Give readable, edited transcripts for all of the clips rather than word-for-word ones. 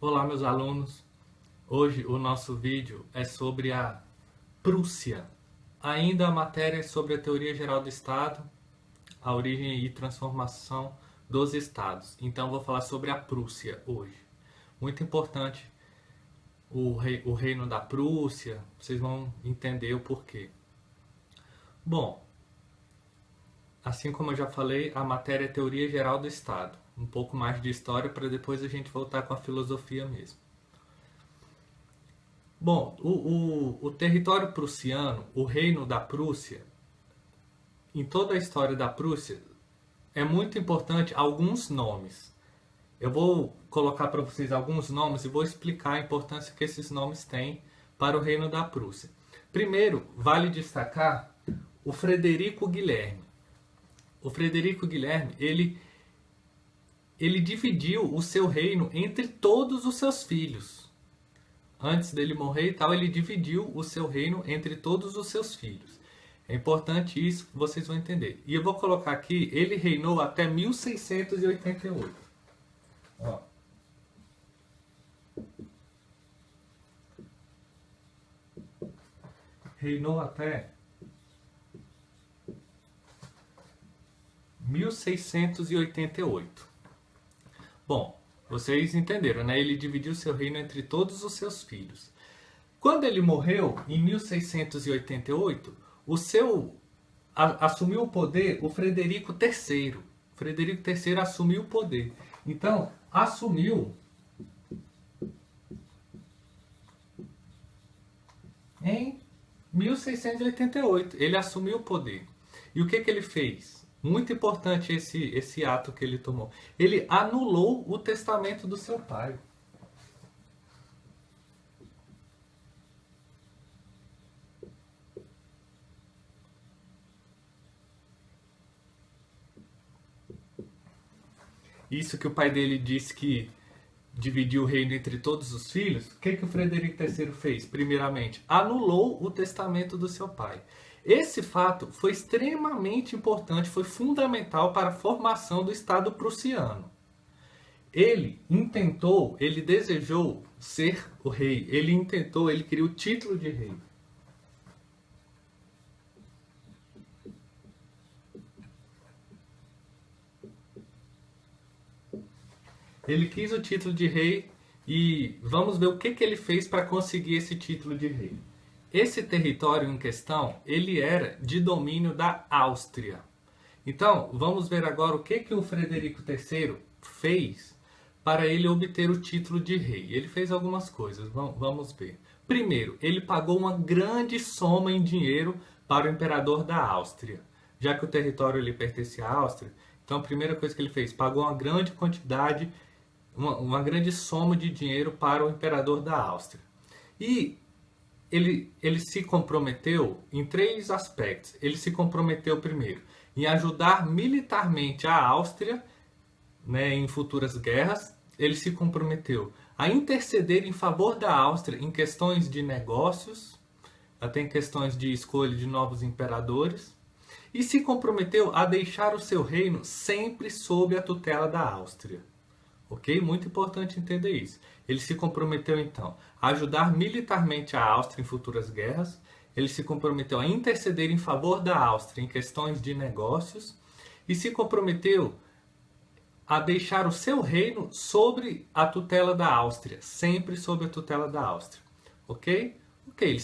Olá, meus alunos. Hoje o nosso vídeo é sobre a Prússia. Ainda a matéria é sobre a teoria geral do Estado, a origem e transformação dos Estados. Então vou falar sobre a Prússia hoje. Muito importante o reino da Prússia, vocês vão entender o porquê. Bom, assim como eu já falei, a matéria é teoria geral do Estado. Um pouco mais de história para depois a gente voltar com a filosofia mesmo. Bom, o território prussiano, o reino da Prússia, em toda a história da Prússia, é muito importante alguns nomes. Eu vou colocar para vocês alguns nomes e vou explicar a importância que esses nomes têm para o reino da Prússia. Primeiro, vale destacar o Frederico Guilherme. O Frederico Guilherme, ele dividiu o seu reino entre todos os seus filhos. Antes dele morrer e tal, ele dividiu o seu reino entre todos os seus filhos. É importante isso, vocês vão entender. E eu vou colocar aqui, ele reinou até 1688. Ó. Reinou até 1688. Bom, vocês entenderam, né? Ele dividiu seu reino entre todos os seus filhos. Quando ele morreu, em 1688, assumiu o poder o Frederico III. Frederico III assumiu o poder. Então, assumiu em 1688. Ele assumiu o poder. E o que ele fez? Muito importante esse ato que ele tomou. Ele anulou o testamento do seu pai. Isso que o pai dele disse que dividiu o reino entre todos os filhos, o que o Frederico III fez? Primeiramente, anulou o testamento do seu pai. Esse fato foi extremamente importante, foi fundamental para a formação do Estado prussiano. Ele desejou ser o rei, ele queria o título de rei. Ele quis o título de rei e vamos ver o que ele fez para conseguir esse título de rei. Esse território em questão, ele era de domínio da Áustria. Então, vamos ver agora o que o Frederico III fez para ele obter o título de rei. Ele fez algumas coisas, vamos ver. Primeiro, ele pagou uma grande soma em dinheiro para o imperador da Áustria. Já que o território ele pertencia à Áustria, então a primeira coisa que ele fez, pagou uma grande quantidade, uma grande soma de dinheiro para o imperador da Áustria. E ele se comprometeu em três aspectos. Ele se comprometeu primeiro em ajudar militarmente a Áustria, né, em futuras guerras. Ele se comprometeu a interceder em favor da Áustria em questões de negócios, até em questões de escolha de novos imperadores. E se comprometeu a deixar o seu reino sempre sob a tutela da Áustria. Ok? Muito importante entender isso. Ele se comprometeu, então, a ajudar militarmente a Áustria em futuras guerras. Ele se comprometeu a interceder em favor da Áustria em questões de negócios. E se comprometeu a deixar o seu reino sobre a tutela da Áustria. Sempre sob a tutela da Áustria. Ok? Ok,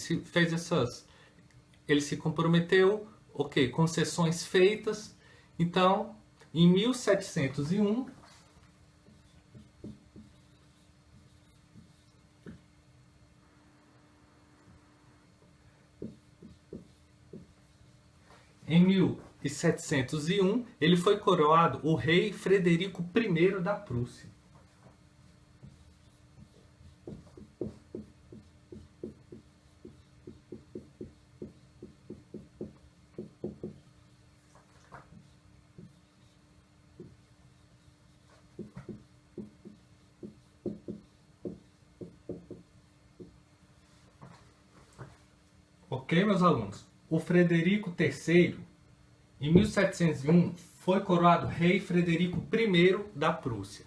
ele se comprometeu, ok, concessões feitas. Então, em 1701... Em 1701, ele foi coroado o rei Frederico I da Prússia. Ok, meus alunos? O Frederico III, em 1701, foi coroado rei Frederico I da Prússia.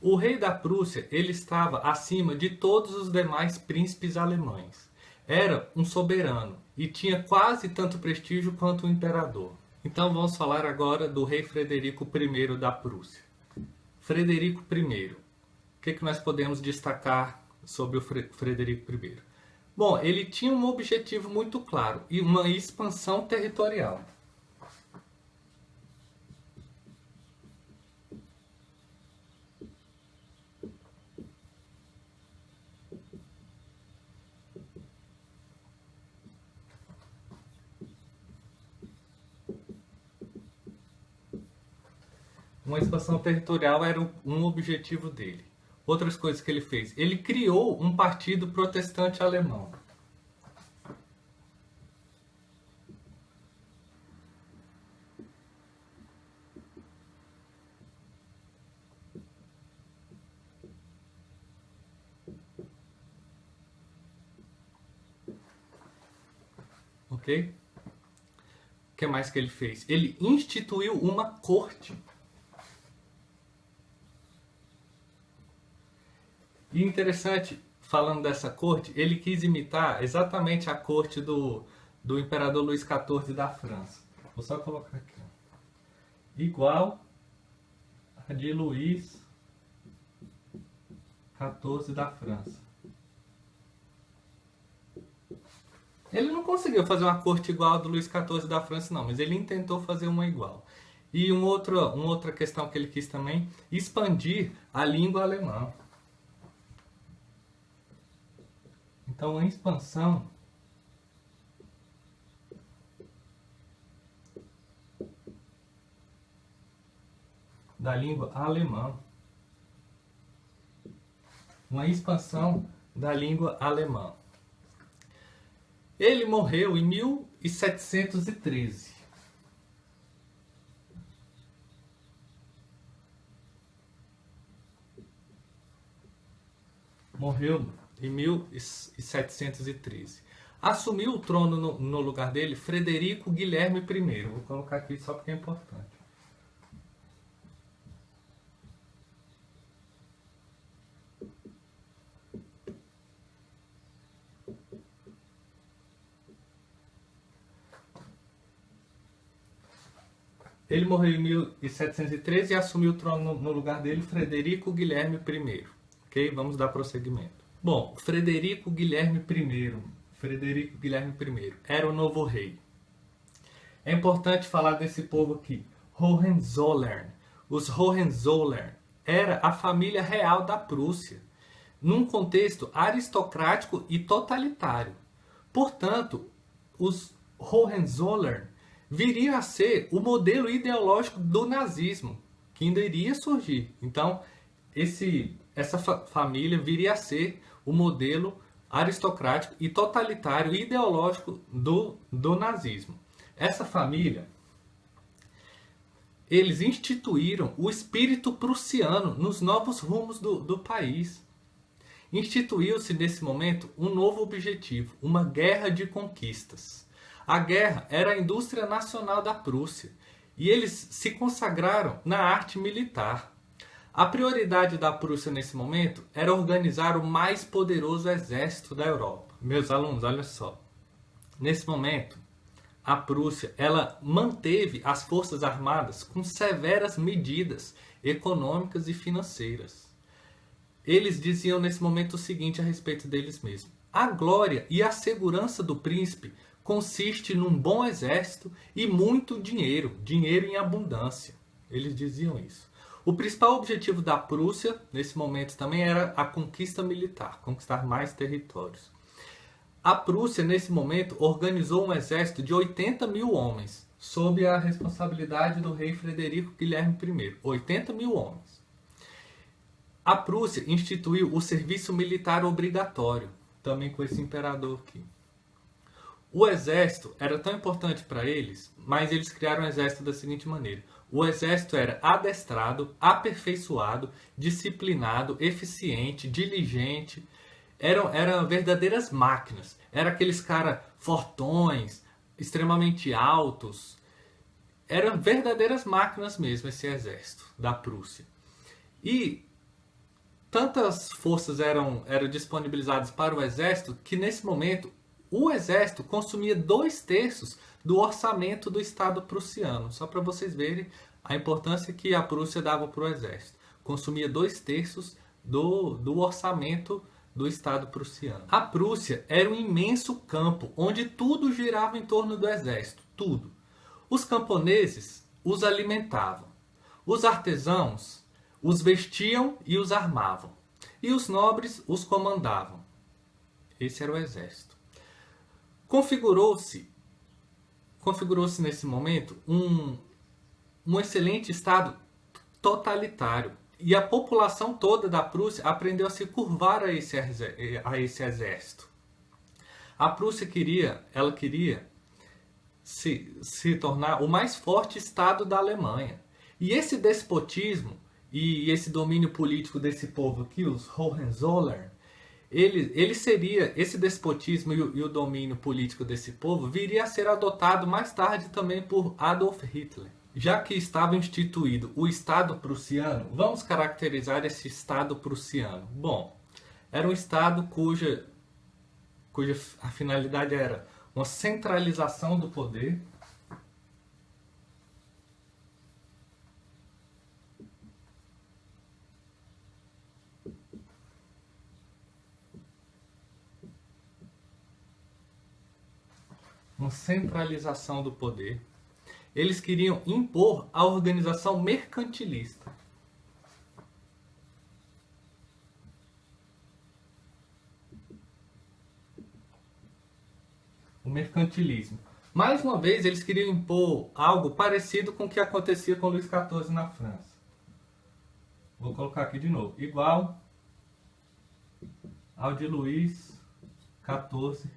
O rei da Prússia, ele estava acima de todos os demais príncipes alemães. Era um soberano e tinha quase tanto prestígio quanto o imperador. Então vamos falar agora do rei Frederico I da Prússia. Frederico I. O que nós podemos destacar sobre o Frederico I? Bom, ele tinha um objetivo muito claro e uma expansão territorial. Uma expansão territorial era um objetivo dele. Outras coisas que ele fez. Ele criou um partido protestante alemão. Ok? O que mais que ele fez? Ele instituiu uma corte. E interessante, falando dessa corte, ele quis imitar exatamente a corte do imperador Luís XIV da França. Vou só colocar aqui. Igual a de Luís XIV da França. Ele não conseguiu fazer uma corte igual a do Luís XIV da França, não, mas ele tentou fazer uma igual. E uma outra questão que ele quis também, expandir a língua alemã. Então, a expansão da língua alemã. Uma expansão da língua alemã. Ele morreu em 1713. Morreu em 1713. Assumiu o trono no lugar dele Frederico Guilherme I. Vou colocar aqui só porque é importante. Ele morreu em 1713 e assumiu o trono no lugar dele Frederico Guilherme I. Ok? Vamos dar prosseguimento. Bom, Frederico Guilherme I era o novo rei. É importante falar desse povo aqui, Hohenzollern. Os Hohenzollern era a família real da Prússia, num contexto aristocrático e totalitário. Portanto, os Hohenzollern viriam a ser o modelo ideológico do nazismo, que ainda iria surgir. Então, essa família viria a ser o modelo aristocrático e totalitário e ideológico do nazismo. Essa família, eles instituíram o espírito prussiano nos novos rumos do país. Instituiu-se nesse momento um novo objetivo, uma guerra de conquistas. A guerra era a indústria nacional da Prússia e eles se consagraram na arte militar. A prioridade da Prússia nesse momento era organizar o mais poderoso exército da Europa. Meus alunos, olha só. Nesse momento, a Prússia ela manteve as forças armadas com severas medidas econômicas e financeiras. Eles diziam nesse momento o seguinte a respeito deles mesmos: a glória e a segurança do príncipe consiste num bom exército e muito dinheiro, dinheiro em abundância. Eles diziam isso. O principal objetivo da Prússia, nesse momento também, era a conquista militar, conquistar mais territórios. A Prússia, nesse momento, organizou um exército de 80 mil homens, sob a responsabilidade do rei Frederico Guilherme I. 80 mil homens. A Prússia instituiu o serviço militar obrigatório, também com esse imperador aqui. O exército era tão importante para eles, mas eles criaram o exército da seguinte maneira. O exército era adestrado, aperfeiçoado, disciplinado, eficiente, diligente. Eram verdadeiras máquinas. Eram aqueles caras fortões, extremamente altos. Eram verdadeiras máquinas mesmo esse exército da Prússia. E tantas forças eram disponibilizadas para o exército que nesse momento o exército consumia 2/3 do orçamento do Estado prussiano. Só para vocês verem a importância que a Prússia dava para o exército. Consumia 2/3 do orçamento do Estado prussiano. A Prússia era um imenso campo onde tudo girava em torno do exército. Tudo. Os camponeses os alimentavam. Os artesãos os vestiam e os armavam. E os nobres os comandavam. Esse era o exército. Configurou-se nesse momento um excelente Estado totalitário. E a população toda da Prússia aprendeu a se curvar a esse exército. A Prússia queria se tornar o mais forte Estado da Alemanha. E esse despotismo e esse domínio político desse povo aqui, os Hohenzollern, esse despotismo e o domínio político desse povo viria a ser adotado mais tarde também por Adolf Hitler. Já que estava instituído o Estado prussiano, vamos caracterizar esse Estado prussiano. Bom, era um Estado cuja a finalidade era uma centralização do poder, Eles queriam impor a organização mercantilista. O mercantilismo. Mais uma vez, eles queriam impor algo parecido com o que acontecia com Luís XIV na França. Vou colocar aqui de novo. Igual ao de Luís XIV.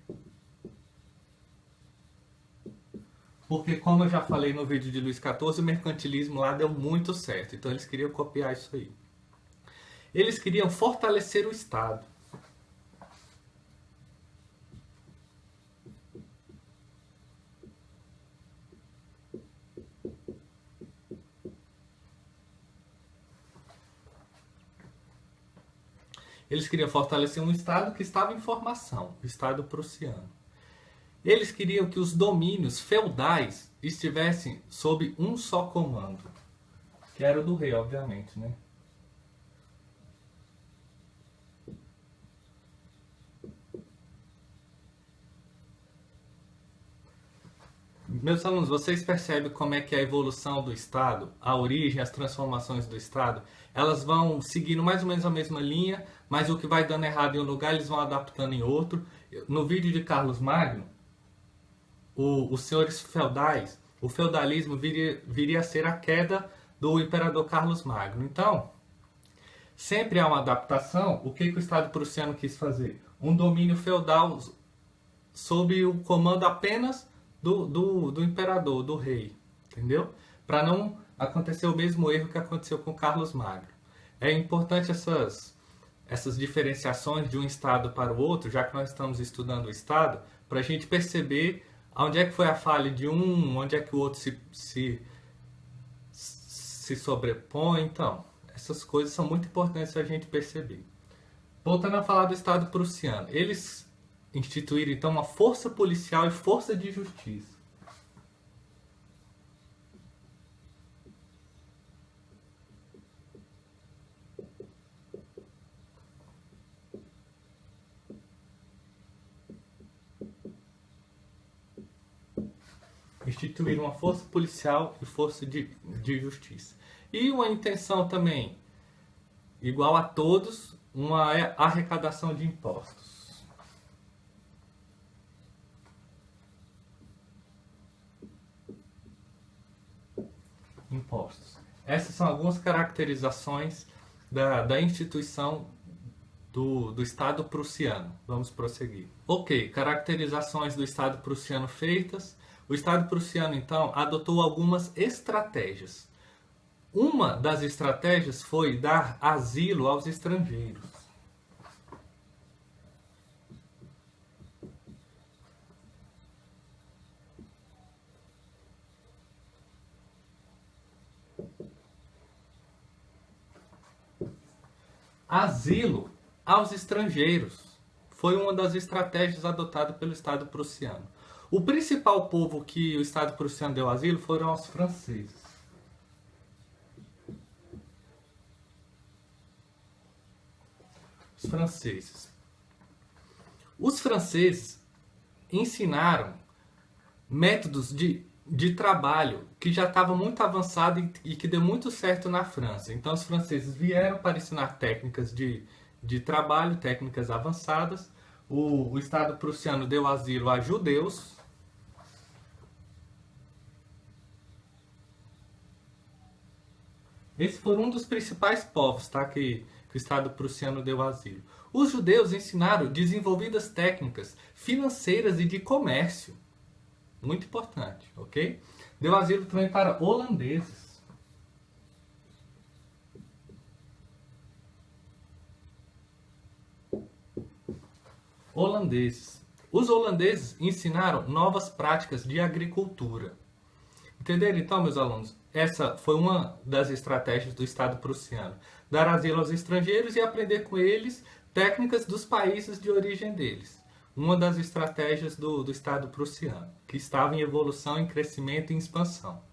Porque, como eu já falei no vídeo de Luís XIV, o mercantilismo lá deu muito certo. Então, eles queriam copiar isso aí. Eles queriam fortalecer o Estado. Eles queriam fortalecer um Estado que estava em formação, o Estado prussiano. Eles queriam que os domínios feudais estivessem sob um só comando, que era o do rei, obviamente, né? Meus alunos, vocês percebem como é que a evolução do Estado, a origem, as transformações do Estado, elas vão seguindo mais ou menos a mesma linha, mas o que vai dando errado em um lugar, eles vão adaptando em outro. No vídeo de Carlos Magno, os senhores feudais, o feudalismo viria a ser a queda do imperador Carlos Magno. Então, sempre há uma adaptação. O que o Estado prussiano quis fazer? Um domínio feudal sob o comando apenas do imperador, do rei, entendeu? Para não acontecer o mesmo erro que aconteceu com Carlos Magno. É importante essas diferenciações de um Estado para o outro, já que nós estamos estudando o Estado, para a gente perceber onde é que foi a falha de um, onde é que o outro se sobrepõe. Então, essas coisas são muito importantes a gente perceber. Voltando a falar do Estado prussiano, eles instituíram então uma força policial e força de justiça. Instituíram uma força policial e força de justiça. E uma intenção também, igual a todos, uma arrecadação de impostos. Impostos. Essas são algumas caracterizações da instituição do Estado prussiano. Vamos prosseguir. Ok, caracterizações do Estado prussiano feitas. O Estado prussiano, então, adotou algumas estratégias. Uma das estratégias foi dar asilo aos estrangeiros. asilo aos estrangeiros. Foi uma das estratégias adotadas pelo Estado prussiano. O principal povo que o Estado prussiano deu asilo foram os franceses. Os franceses. Os franceses ensinaram métodos de trabalho que já estavam muito avançados e que deu muito certo na França. Então os franceses vieram para ensinar técnicas de trabalho, técnicas avançadas. O Estado prussiano deu asilo a judeus. Esse foi um dos principais povos, tá, que o Estado prussiano deu asilo. Os judeus ensinaram desenvolvidas técnicas financeiras e de comércio. Muito importante, ok? Deu asilo também para holandeses. Os holandeses ensinaram novas práticas de agricultura. Entenderam então, meus alunos? Essa foi uma das estratégias do Estado prussiano. Dar asilo aos estrangeiros e aprender com eles técnicas dos países de origem deles. Uma das estratégias do Estado prussiano, que estava em evolução, em crescimento e em expansão.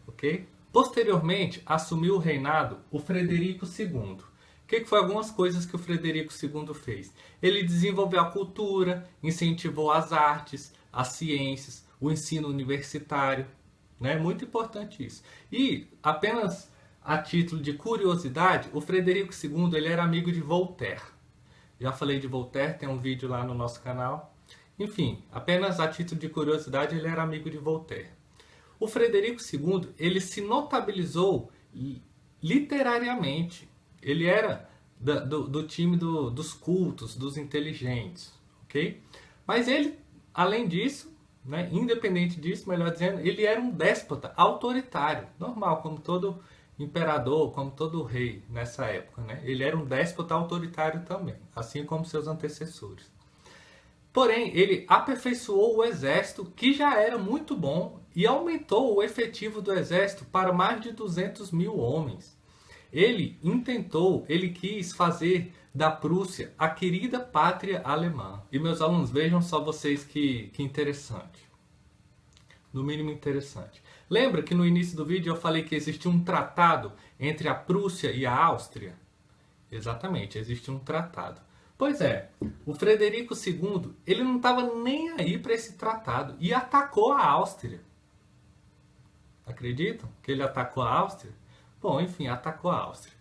Ok? Posteriormente, assumiu o reinado o Frederico II. O que foi algumas coisas que o Frederico II fez? Ele desenvolveu a cultura, incentivou as artes, as ciências, o ensino universitário. Né? Muito importante isso. E, apenas a título de curiosidade, o Frederico II ele era amigo de Voltaire. Já falei de Voltaire, tem um vídeo lá no nosso canal. Enfim, apenas a título de curiosidade, ele era amigo de Voltaire. O Frederico II, ele se notabilizou literariamente. Ele era do time dos cultos, dos inteligentes, ok? Mas ele, além disso, né, independente disso, melhor dizendo, ele era um déspota autoritário, normal, como todo imperador, como todo rei nessa época, né? Ele era um déspota autoritário também, assim como seus antecessores. Porém, ele aperfeiçoou o exército, que já era muito bom, e aumentou o efetivo do exército para mais de 200 mil homens. Ele quis fazer da Prússia a querida pátria alemã. E meus alunos, vejam só vocês que interessante. No mínimo interessante. Lembra que no início do vídeo eu falei que existia um tratado entre a Prússia e a Áustria? Exatamente, existe um tratado. Pois é, o Frederico II, ele não estava nem aí para esse tratado e atacou a Áustria. Acreditam que ele atacou a Áustria? Bom, enfim, atacou a Áustria.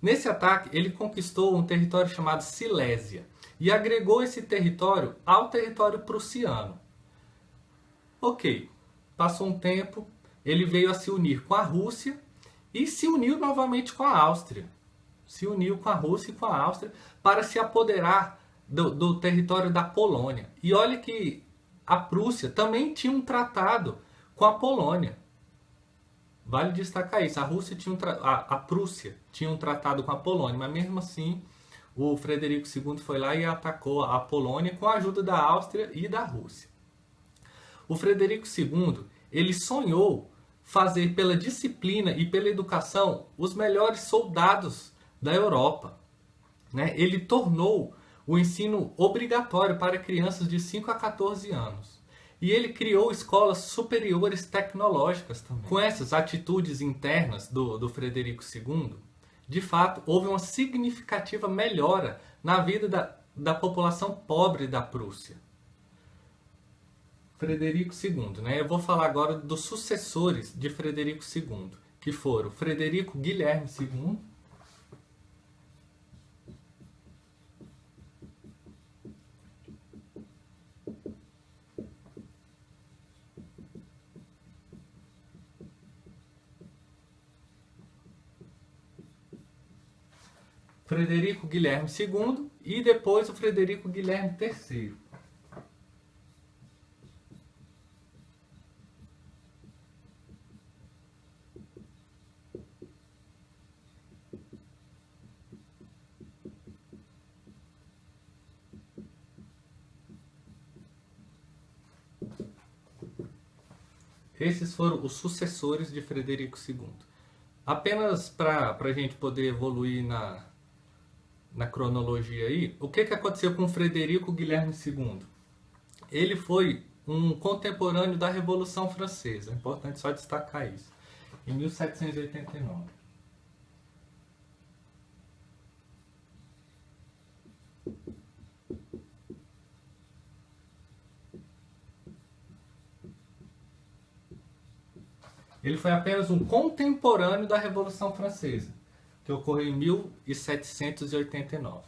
Nesse ataque, ele conquistou um território chamado Silésia e agregou esse território ao território prussiano. Ok, passou um tempo, ele veio a se unir com a Rússia e se uniu novamente com a Áustria. Se uniu com a Rússia e com a Áustria para se apoderar do território da Polônia. E olha que a Prússia também tinha um tratado com a Polônia. Vale destacar isso. A Prússia tinha um tratado com a Polônia, mas mesmo assim o Frederico II foi lá e atacou a Polônia com a ajuda da Áustria e da Rússia. O Frederico II, ele sonhou fazer pela disciplina e pela educação os melhores soldados da Europa. Né? Ele tornou o ensino obrigatório para crianças de 5 a 14 anos. E ele criou escolas superiores tecnológicas também. Com essas atitudes internas do Frederico II, de fato, houve uma significativa melhora na vida da população pobre da Prússia. Frederico II, né? Eu vou falar agora dos sucessores de Frederico II, que foram Frederico Guilherme II, Frederico Guilherme II e depois o Frederico Guilherme III. Esses foram os sucessores de Frederico II. Apenas para a gente poder evoluir na cronologia aí, o que aconteceu com Frederico Guilherme II? Ele foi um contemporâneo da Revolução Francesa, é importante só destacar isso, em 1789. Ele foi apenas um contemporâneo da Revolução Francesa, que ocorreu em 1789.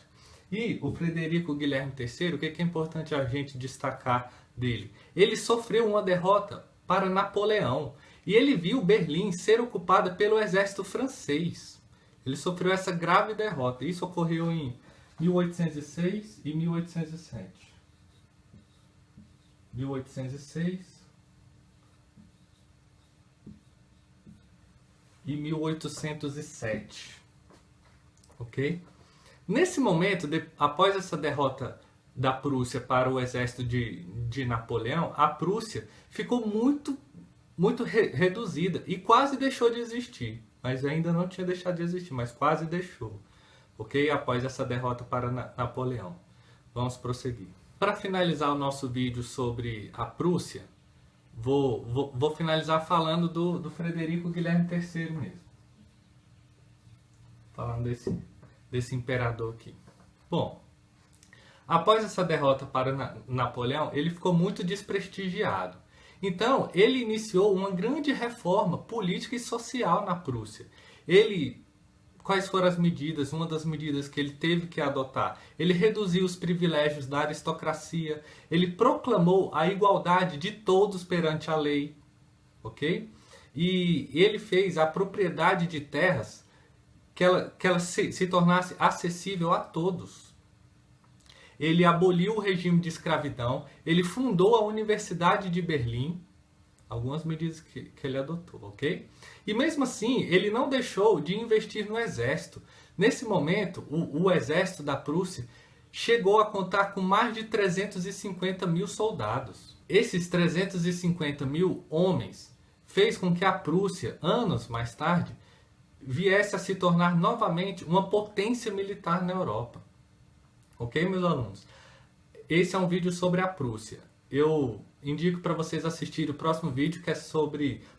E o Frederico Guilherme III, o que é importante a gente destacar dele? Ele sofreu uma derrota para Napoleão e ele viu Berlim ser ocupada pelo exército francês. Ele sofreu essa grave derrota. Isso ocorreu em 1806 e 1807. 1806 e 1807. Ok? Nesse momento, após essa derrota da Prússia para o exército de Napoleão, a Prússia ficou muito reduzida e quase deixou de existir. Mas ainda não tinha deixado de existir, mas quase deixou. Ok? Após essa derrota para Napoleão. Vamos prosseguir. Para finalizar o nosso vídeo sobre a Prússia, vou finalizar falando do Frederico Guilherme III mesmo. Falando desse imperador aqui. Bom, após essa derrota para Napoleão, ele ficou muito desprestigiado. Então, ele iniciou uma grande reforma política e social na Prússia. Quais foram as medidas? Uma das medidas que ele teve que adotar. Ele reduziu os privilégios da aristocracia. Ele proclamou a igualdade de todos perante a lei. Ok? E ele fez a propriedade de terras que ela se tornasse acessível a todos. Ele aboliu o regime de escravidão. Ele fundou a Universidade de Berlim. Algumas medidas que ele adotou, ok? E mesmo assim, ele não deixou de investir no exército. Nesse momento, o exército da Prússia chegou a contar com mais de 350 mil soldados. Esses 350 mil homens fez com que a Prússia, anos mais tarde, viesse a se tornar novamente uma potência militar na Europa. Ok, meus alunos? Esse é um vídeo sobre a Prússia. Eu indico para vocês assistirem o próximo vídeo, que é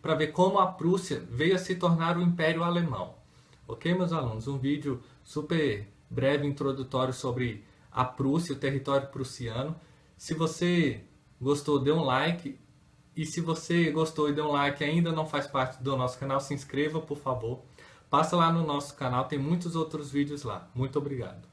para ver como a Prússia veio a se tornar o Império Alemão. Ok, meus alunos? Um vídeo super breve, introdutório sobre a Prússia, o território prussiano. Se você gostou, dê um like. E se você gostou e deu um like e ainda não faz parte do nosso canal, se inscreva, por favor. Passa lá no nosso canal, tem muitos outros vídeos lá. Muito obrigado.